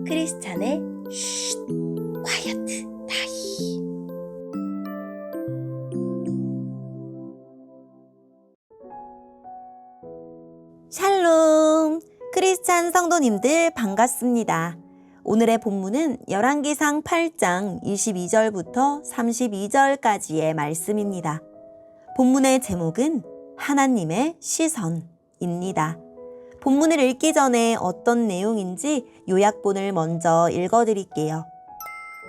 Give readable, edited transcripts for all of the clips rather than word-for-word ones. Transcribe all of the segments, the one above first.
크리스찬의 쉿, quiet 타임. 샬롬! 크리스찬 성도님들 반갑습니다. 오늘의 본문은 열왕기상 8장 22절부터 32절까지의 말씀입니다. 본문의 제목은 하나님의 시선입니다. 본문을 읽기 전에 어떤 내용인지 요약본을 먼저 읽어드릴게요.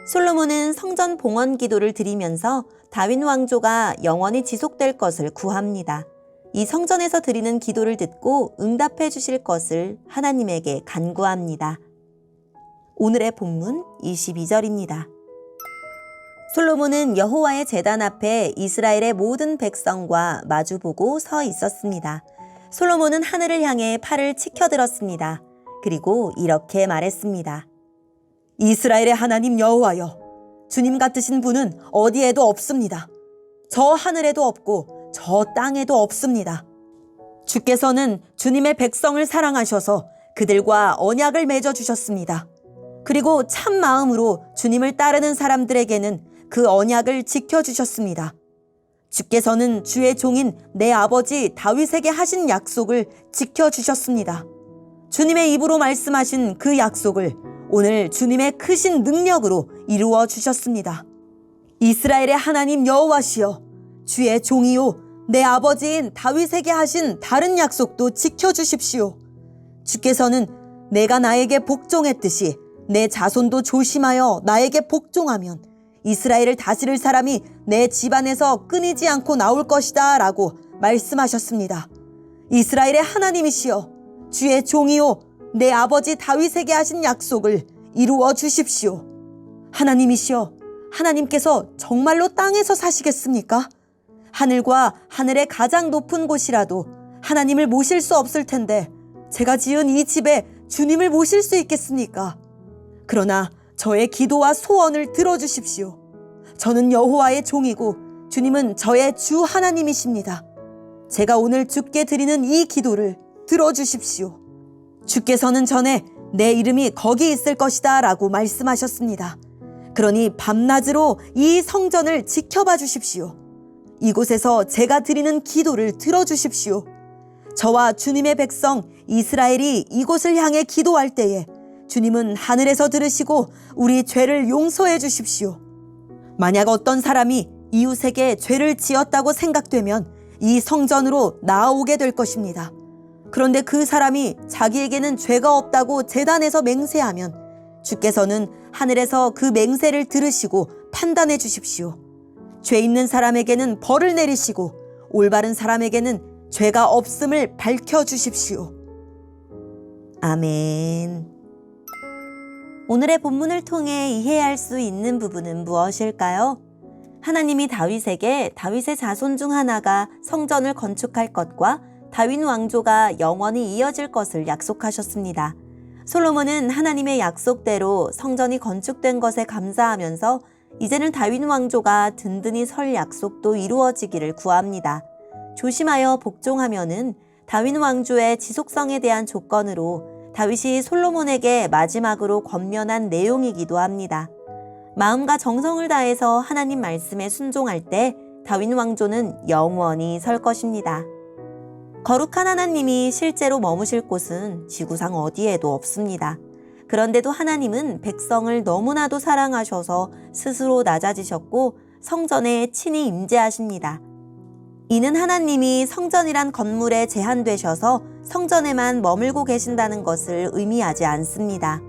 솔로몬은 성전 봉헌 기도를 드리면서 다윗 왕조가 영원히 지속될 것을 구합니다. 이 성전에서 드리는 기도를 듣고 응답해 주실 것을 하나님에게 간구합니다. 오늘의 본문 22절입니다. 솔로몬은 여호와의 제단 앞에 이스라엘의 모든 백성과 마주보고 서 있었습니다. 솔로몬은 하늘을 향해 팔을 치켜들었습니다. 그리고 이렇게 말했습니다. 이스라엘의 하나님 여호와여, 주님 같으신 분은 어디에도 없습니다. 저 하늘에도 없고 저 땅에도 없습니다. 주께서는 주님의 백성을 사랑하셔서 그들과 언약을 맺어 주셨습니다. 그리고 참 마음으로 주님을 따르는 사람들에게는 그 언약을 지켜주셨습니다. 주께서는 주의 종인 내 아버지 다윗에게 하신 약속을 지켜주셨습니다. 주님의 입으로 말씀하신 그 약속을 오늘 주님의 크신 능력으로 이루어 주셨습니다. 이스라엘의 하나님 여호와시여, 주의 종이요 내 아버지인 다윗에게 하신 다른 약속도 지켜주십시오. 주께서는 내가 나에게 복종했듯이 내 자손도 조심하여 나에게 복종하면 이스라엘을 다스릴 사람이 내 집안에서 끊이지 않고 나올 것이다 라고 말씀하셨습니다. 이스라엘의 하나님이시여, 주의 종이요 내 아버지 다윗에게 하신 약속을 이루어 주십시오. 하나님이시여, 하나님께서 정말로 땅에서 사시겠습니까? 하늘과 하늘의 가장 높은 곳이라도 하나님을 모실 수 없을 텐데 제가 지은 이 집에 주님을 모실 수 있겠습니까? 그러나 저의 기도와 소원을 들어주십시오. 저는 여호와의 종이고 주님은 저의 주 하나님이십니다. 제가 오늘 주께 드리는 이 기도를 들어주십시오. 주께서는 전에 내 이름이 거기 있을 것이다 라고 말씀하셨습니다. 그러니 밤낮으로 이 성전을 지켜봐 주십시오. 이곳에서 제가 드리는 기도를 들어주십시오. 저와 주님의 백성 이스라엘이 이곳을 향해 기도할 때에 주님은 하늘에서 들으시고 우리 죄를 용서해 주십시오. 만약 어떤 사람이 이웃에게 죄를 지었다고 생각되면 이 성전으로 나아오게 될 것입니다. 그런데 그 사람이 자기에게는 죄가 없다고 제단에서 맹세하면 주께서는 하늘에서 그 맹세를 들으시고 판단해 주십시오. 죄 있는 사람에게는 벌을 내리시고 올바른 사람에게는 죄가 없음을 밝혀 주십시오. 아멘. 오늘의 본문을 통해 이해할 수 있는 부분은 무엇일까요? 하나님이 다윗에게 다윗의 자손 중 하나가 성전을 건축할 것과 다윗 왕조가 영원히 이어질 것을 약속하셨습니다. 솔로몬은 하나님의 약속대로 성전이 건축된 것에 감사하면서 이제는 다윗 왕조가 든든히 설 약속도 이루어지기를 구합니다. 조심하여 복종하면은 다윗 왕조의 지속성에 대한 조건으로 다윗이 솔로몬에게 마지막으로 권면한 내용이기도 합니다. 마음과 정성을 다해서 하나님 말씀에 순종할 때 다윗 왕조는 영원히 설 것입니다. 거룩한 하나님이 실제로 머무실 곳은 지구상 어디에도 없습니다. 그런데도 하나님은 백성을 너무나도 사랑하셔서 스스로 낮아지셨고 성전에 친히 임재하십니다. 이는 하나님이 성전이란 건물에 제한되셔서 성전에만 머물고 계신다는 것을 의미하지 않습니다.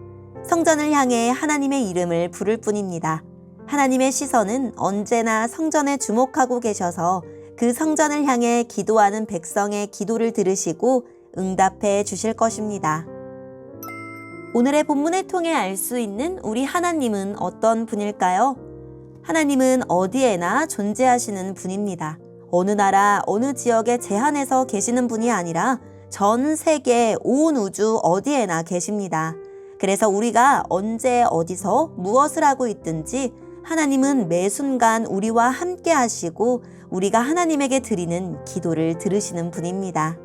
성전을 향해 하나님의 이름을 부를 뿐입니다. 하나님의 시선은 언제나 성전에 주목하고 계셔서 그 성전을 향해 기도하는 백성의 기도를 들으시고 응답해 주실 것입니다. 오늘의 본문을 통해 알 수 있는 우리 하나님은 어떤 분일까요? 하나님은 어디에나 존재하시는 분입니다. 어느 나라, 어느 지역에 제한해서 계시는 분이 아니라 전 세계, 온 우주 어디에나 계십니다. 그래서 우리가 언제 어디서 무엇을 하고 있든지 하나님은 매 순간 우리와 함께 하시고 우리가 하나님에게 드리는 기도를 들으시는 분입니다.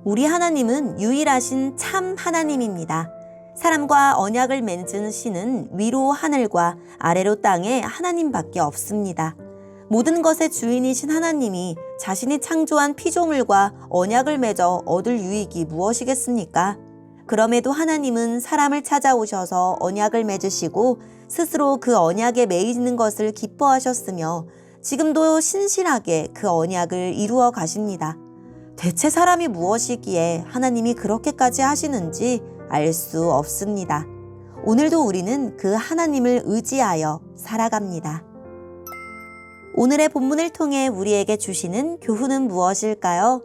우리 하나님은 유일하신 참 하나님입니다. 사람과 언약을 맺은 신은 위로 하늘과 아래로 땅에 하나님밖에 없습니다. 모든 것의 주인이신 하나님이 자신이 창조한 피조물과 언약을 맺어 얻을 유익이 무엇이겠습니까? 그럼에도 하나님은 사람을 찾아오셔서 언약을 맺으시고 스스로 그 언약에 매이는 것을 기뻐하셨으며 지금도 신실하게 그 언약을 이루어 가십니다. 대체 사람이 무엇이기에 하나님이 그렇게까지 하시는지 알 수 없습니다. 오늘도 우리는 그 하나님을 의지하여 살아갑니다. 오늘의 본문을 통해 우리에게 주시는 교훈은 무엇일까요?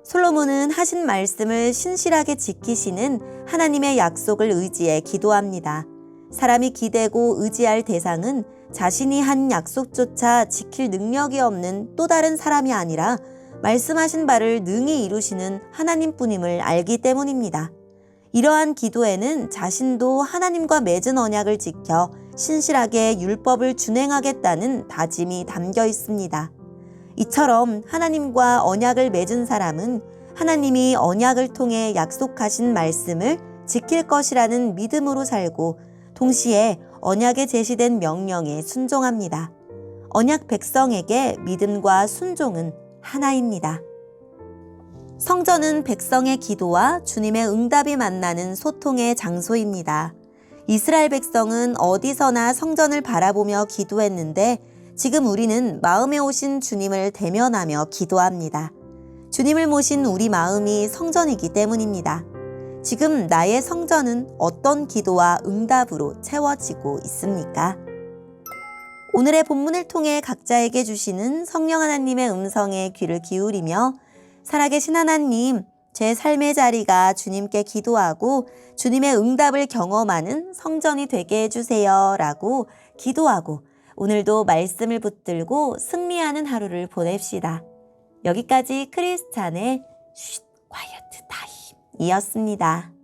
솔로몬은 하신 말씀을 신실하게 지키시는 하나님의 약속을 의지해 기도합니다. 사람이 기대고 의지할 대상은 자신이 한 약속조차 지킬 능력이 없는 또 다른 사람이 아니라 말씀하신 바를 능히 이루시는 하나님뿐임을 알기 때문입니다. 이러한 기도에는 자신도 하나님과 맺은 언약을 지켜 신실하게 율법을 준행하겠다는 다짐이 담겨 있습니다. 이처럼 하나님과 언약을 맺은 사람은 하나님이 언약을 통해 약속하신 말씀을 지킬 것이라는 믿음으로 살고 동시에 언약에 제시된 명령에 순종합니다. 언약 백성에게 믿음과 순종은 하나입니다. 성전은 백성의 기도와 주님의 응답이 만나는 소통의 장소입니다. 이스라엘 백성은 어디서나 성전을 바라보며 기도했는데 지금 우리는 마음에 오신 주님을 대면하며 기도합니다. 주님을 모신 우리 마음이 성전이기 때문입니다. 지금 나의 성전은 어떤 기도와 응답으로 채워지고 있습니까? 오늘의 본문을 통해 각자에게 주시는 성령 하나님의 음성에 귀를 기울이며 살아계신 하나님, 제 삶의 자리가 주님께 기도하고 주님의 응답을 경험하는 성전이 되게 해주세요 라고 기도하고 오늘도 말씀을 붙들고 승리하는 하루를 보냅시다. 여기까지 크리스찬의 쉿 콰이어트 타임이었습니다.